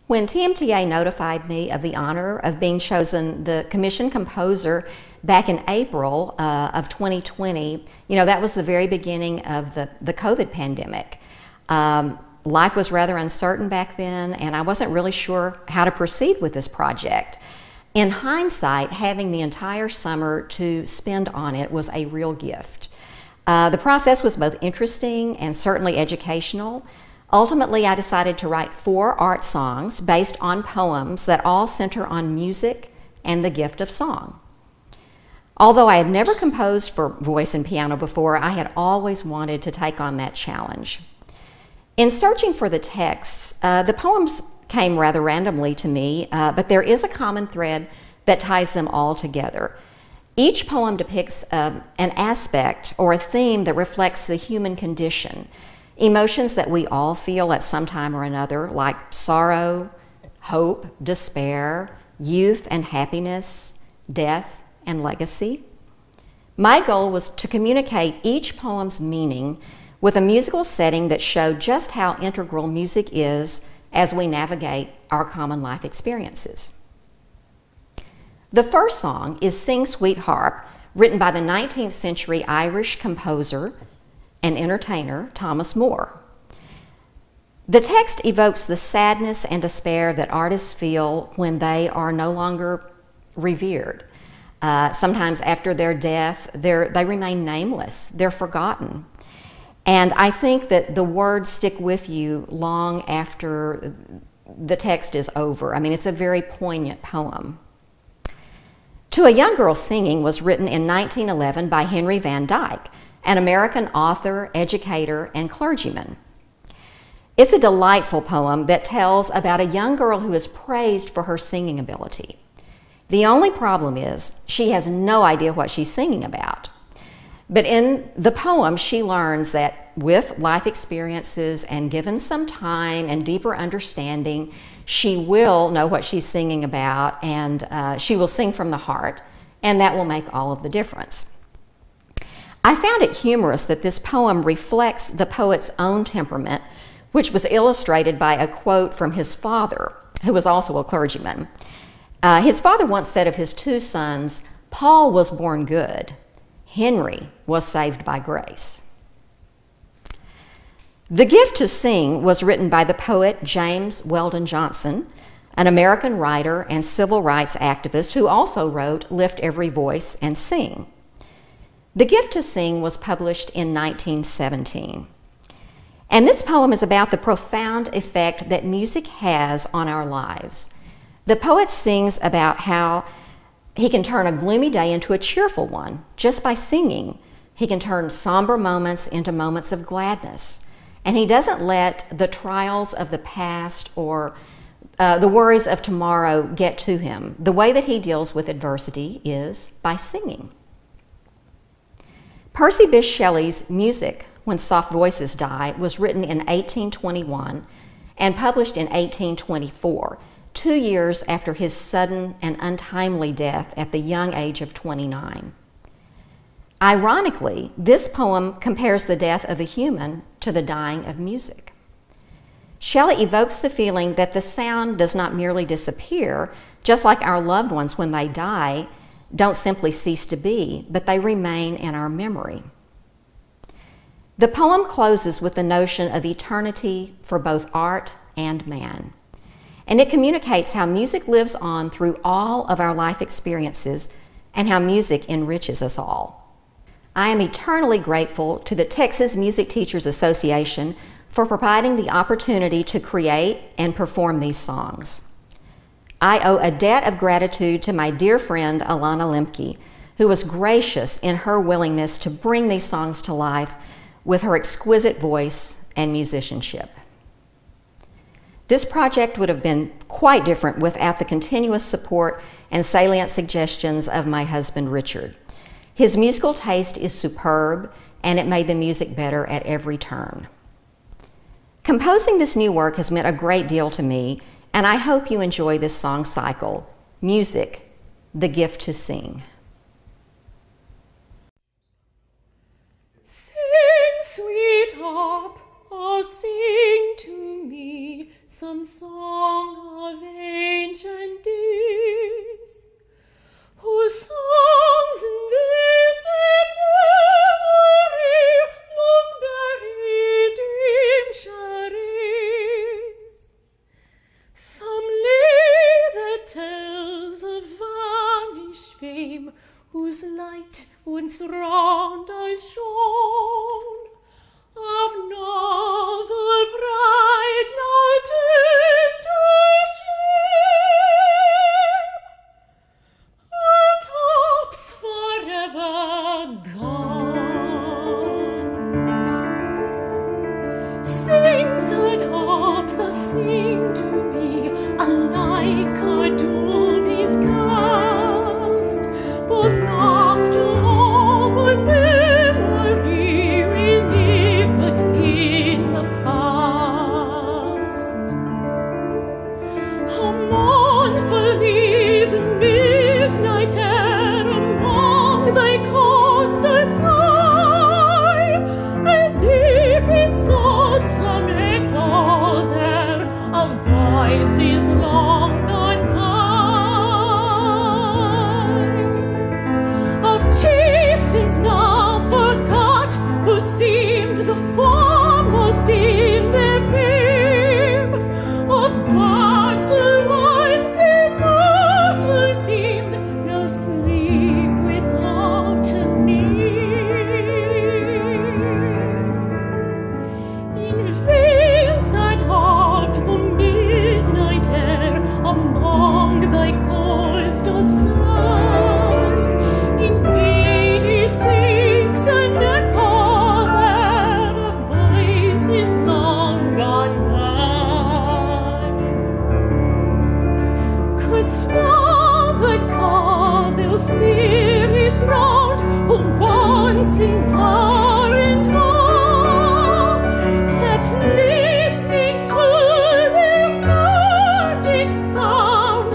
When TMTA notified me of the honor of being chosen the commission composer back in April of 2020, that was the very beginning of the COVID pandemic. Life was rather uncertain back then, and I wasn't really sure how to proceed with this project. In hindsight, having the entire summer to spend on it was a real gift. The process was both interesting and certainly educational. Ultimately, I decided to write 4 art songs based on poems that all center on music and the gift of song. Although I had never composed for voice and piano before, I had always wanted to take on that challenge. In searching for the texts, the poems came rather randomly to me, but there is a common thread that ties them all together. Each poem depicts an aspect or a theme that reflects the human condition, emotions that we all feel at some time or another, like sorrow, hope, despair, youth and happiness, death and legacy. My goal was to communicate each poem's meaning with a musical setting that showed just how integral music is as we navigate our common life experiences. The first song is Sing Sweet Harp, written by the 19th century Irish composer and entertainer Thomas Moore. The text evokes the sadness and despair that artists feel when they are no longer revered. Sometimes after their death, they remain nameless, they're forgotten. And I think that the words stick with you long after the text is over. I mean, it's a very poignant poem. To a Young Girl Singing was written in 1911 by Henry Van Dyke, an American author, educator, and clergyman. It's a delightful poem that tells about a young girl who is praised for her singing ability. The only problem is she has no idea what she's singing about. But in the poem, she learns that with life experiences and given some time and deeper understanding, she will know what she's singing about, and she will sing from the heart, and that will make all of the difference. I found it humorous that this poem reflects the poet's own temperament, which was illustrated by a quote from his father, who was also a clergyman. His father once said of his 2 sons, "Paul was born good. Henry was saved by grace." The Gift to Sing was written by the poet James Weldon Johnson, an American writer and civil rights activist who also wrote Lift Every Voice and Sing. The Gift to Sing was published in 1917. And this poem is about the profound effect that music has on our lives. The poet sings about how he can turn a gloomy day into a cheerful one just by singing. He can turn somber moments into moments of gladness. And he doesn't let the trials of the past or the worries of tomorrow get to him. The way that he deals with adversity is by singing. Percy Bysshe Shelley's Music, When Soft Voices Die, was written in 1821 and published in 1824, 2 years after his sudden and untimely death at the young age of 29. Ironically, this poem compares the death of a human to the dying of music. Shelley evokes the feeling that the sound does not merely disappear, just like our loved ones when they die don't simply cease to be, but they remain in our memory. The poem closes with the notion of eternity for both art and man. And it communicates how music lives on through all of our life experiences and how music enriches us all. I am eternally grateful to the Texas Music Teachers Association for providing the opportunity to create and perform these songs. I owe a debt of gratitude to my dear friend Ilana Lemke, who was gracious in her willingness to bring these songs to life with her exquisite voice and musicianship. This project would have been quite different without the continuous support and salient suggestions of my husband, Richard. His musical taste is superb, and it made the music better at every turn. Composing this new work has meant a great deal to me, and I hope you enjoy this song cycle, Music, the Gift to Sing. Sing, sweet harp, oh sing to me, some song of ancient days, whose songs in this memory long buried dream shall raise. Some lay that tells of vanished fame, whose light once round I shone, of novel pride now turned to shame, our tops forever gone. Sings and harp thus seem to be alike a doom is cast, both lost to all but memory we live but in the past. How mournfully the midnight air among thy chords does sigh, as if it sought some echo there of voices long gone by, of chieftains now forgot, who seemed the foremost in their fame, of bards who once immortal deemed, now sleep without a name. In vain sad harp the midnight air among thy chords doth sigh, in vain it seeks an echo there of voices long gone by. Couldst thou but call those spirits round, who once in power and awe sat listening to their magic sound,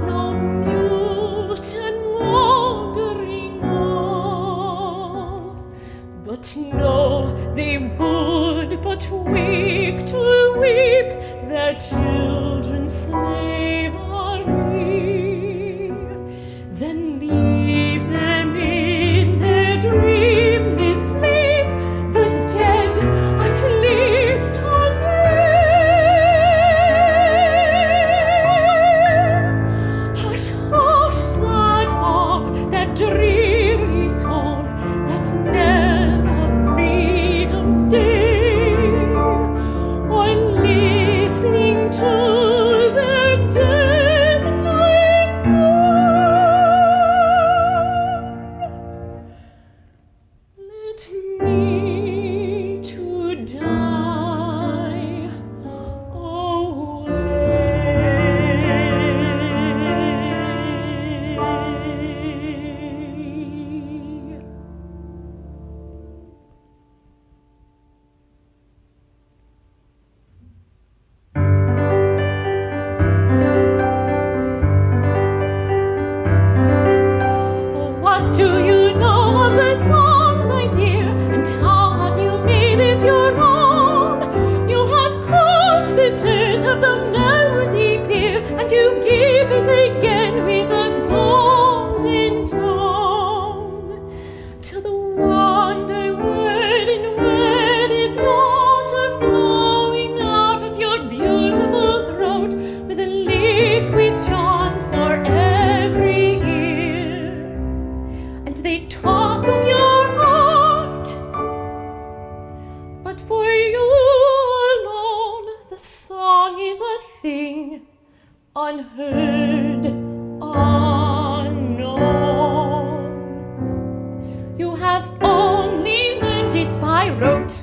now mute and mouldering all. But no, they would but wake to weep their children's slavery, then leave them in their dreamless sleep, the dead at least of air. Hush, hush, sad harp, that dreary tone, that knell of freedom's day, on listening to their death-like moan. Let me to die away. What do you know of the song, my dear, and how have you made it your own? You have caught the tune of the melody clear, and you give it again with a golden tone, till the wonder word in wedded note are flowing out of your beautiful throat with a liquid charm for every ear. And they talk of your art, but for you alone the song is a thing unheard, unknown. You have only learned it by rote.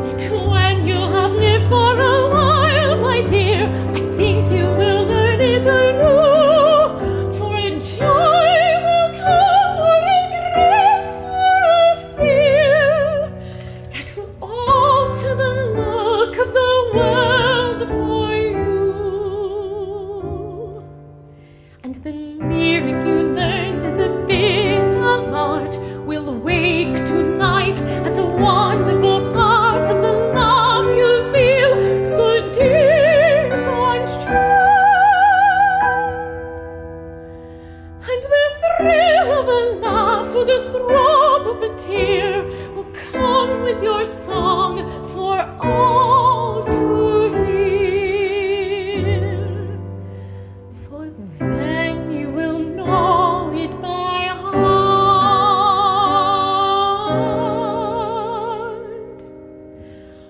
But when you have lived for a while, my dear, I think you will learn it anew, for a joy will come or a grief or a fear that to the throb of a tear. Oh, come with your song for all to hear. For then you will know it by heart.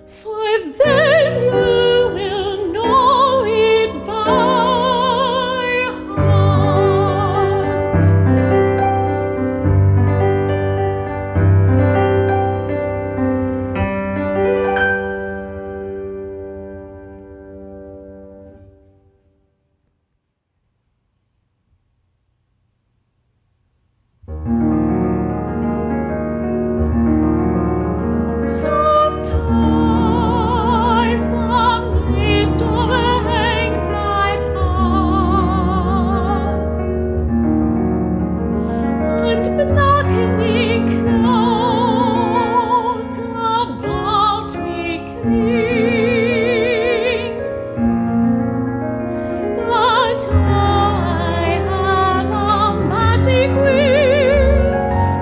For then you will know it by heart. Sometimes the mist overhangs my path, and blackening clouds about me cling. But oh, I have a magic wing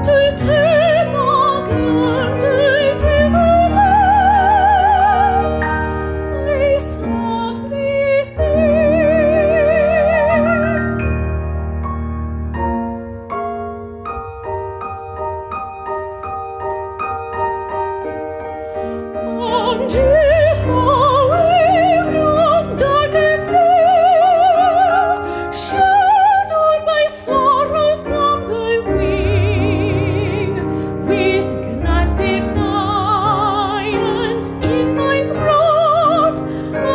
to turn the gloom to jubilee. I softly sing. And if the way grows darker still, shadowed by sorrow somber wing, with glad defiance in my throat, I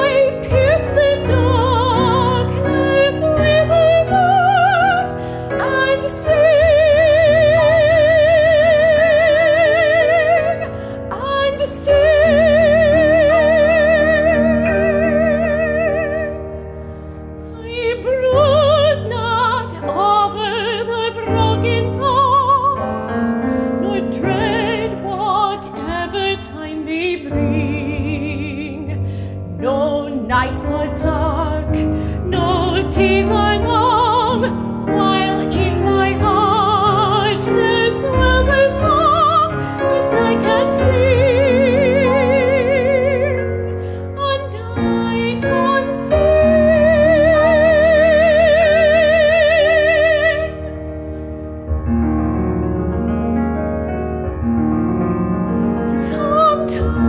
pierce the darkness with a note and sing. I brood not over the broken past, nor dread whatever time may bring. No nights are dark, no days are long, while in my heart there swells a song, and I can sing, and I can sing.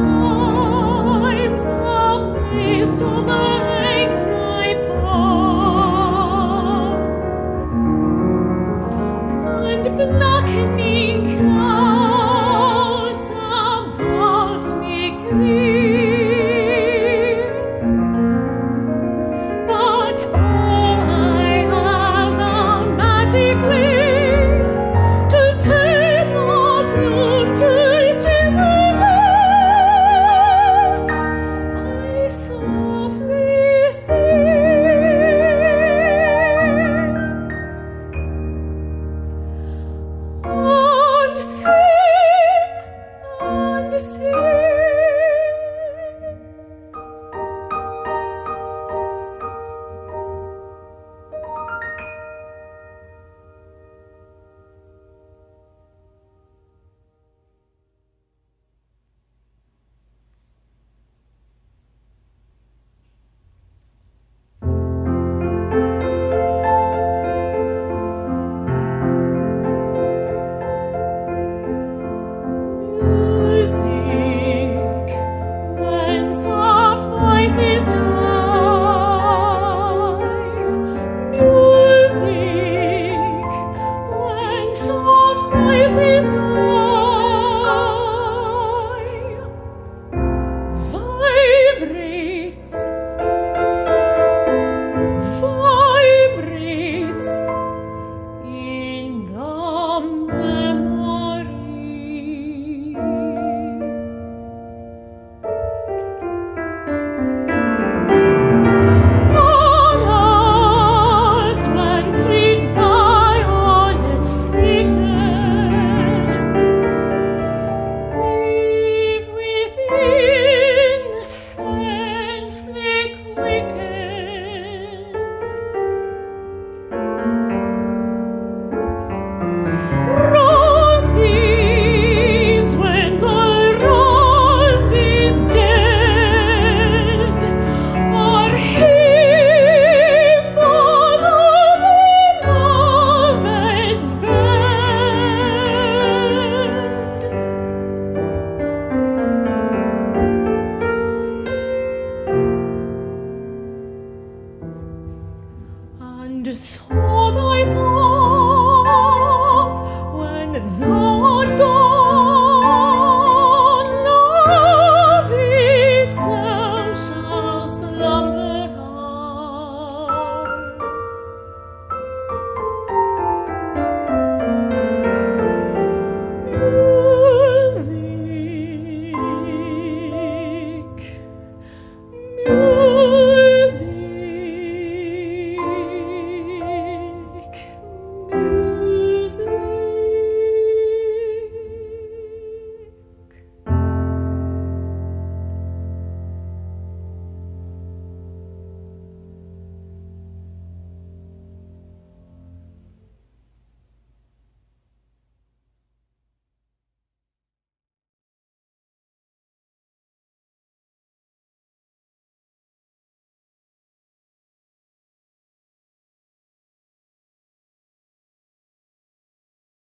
Sometimes the mist overhangs my path, and blackening clouds about me cling. But oh, I have the magic wing to turn the gloom to jubilee. I softly sing. And Thou art God.